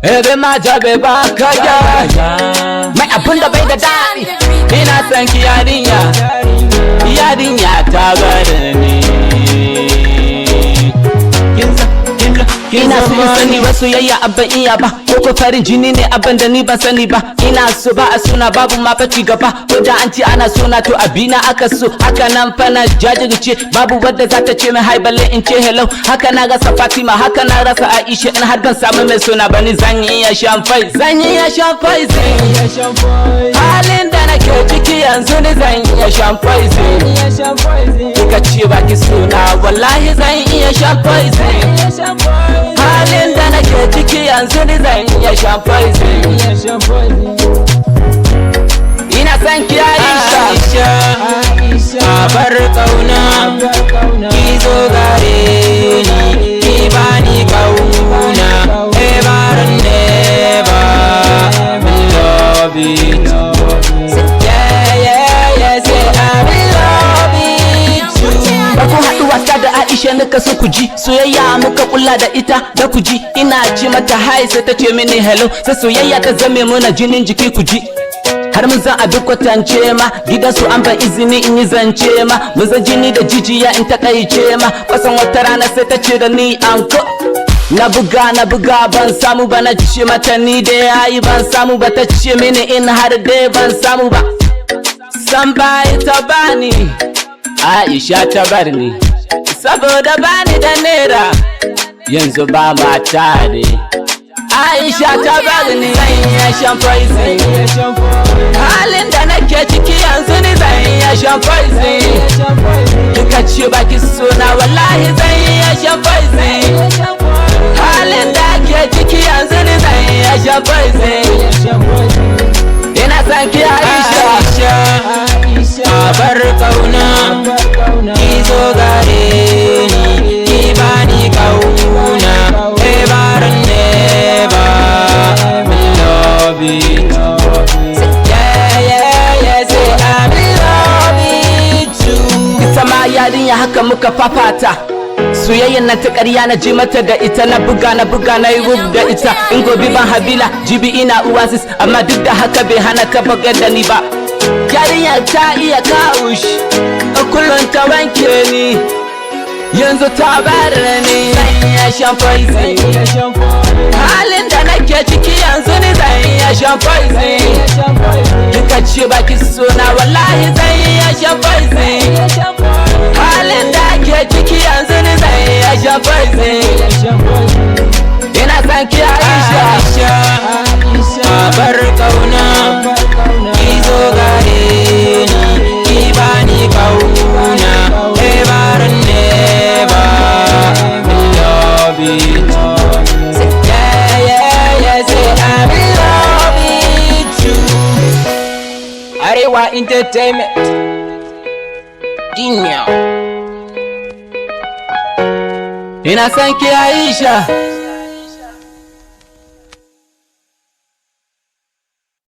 Ebe ma jabe ba kaya mai abun da bai da daɗi. Ina san ki yarinya ta bada ni. Ina so in sani ba soyayya abban iya ba, ko farin jini ne abban da ni ban sani ba. Ina so ba a suna babu ma faci gaba, ko da an ce ana sona to abina aka so. Haka nan fa na jajirce babu wadda za ta ce min hi balle in ce hello. Haka na rasa Fatima, haka na rasa Aisha, in har ban samu mai sona ba ni zan iya shan fai. Halin da nake ciki yanzu ni zan iya shan fai. Kika ce ba ki sona wallahi zan iya shan fai. Halin da nake ciki yanzu ni zan iya shan poison. Ina san ki Aisha, bar kauna, ki zo gare ni, ki bani kauna. Ever and never will love it. Yeah, say I will love it too. Bako haɗu wasa da Aisha nika so ku ji, soyayya muka kula da ita da ku ji. Ina ce mata hi sai ta ce mini hello, sai soyayya ta zame muna jinin jiki ku ji. Har mun zan abin kwatance ma, gidan su an ban izini in yi zance ma. Mun zan jini da jijiya in ta kaice ma, kwasan wata rana sai ta ce da ni anko. Na buga ban samu ba, na ce mata ni da yayi ban samu ba. Ta ce mini in har dai ban samu ba, san bai ta bani. Aisha ta bar ni saboda bani da naira, yanzu ba ma tare. Aisha ta bar ni zan iya shan poison. Halin da nake ciki yanzu ni zan iya shan poison. Kika ce baki sona wallahi zan iya shan poison. Halin da ke ciki yanzu ni zan iya shan poison. Ina san ki Aisha, bar kauna, ki zo gare ni, ki bani kauna. Ever and never will love it. Yeah, say I will love it too. Ita ma yarinya haka muka fafata, soyayyan nan ta ƙarya na ji mata da ita. Na buga na yi rub da ita. In gobe ban habila jibi ina oasis, amma duk da haka bai hana ka bugar da ni ba. Yarinya ta iya kawo shi, kullum ta wanke ni, yanzu ta bar ni. Zan iya shan poison. Halin da nake ciki yanzu ni zan iya shan poison. Kika ce baki sona wallahi zan iya shan poison. Halin da ke ciki yanzu ni zan iya shan poison. Ina san ki Aisha, bar kauna, ki zo gare ni, ki bani kauna. Ever and never will love it. Yeah, say I will love it too. Arewa Entertainment, Dinyo. Ina san ki Aisha.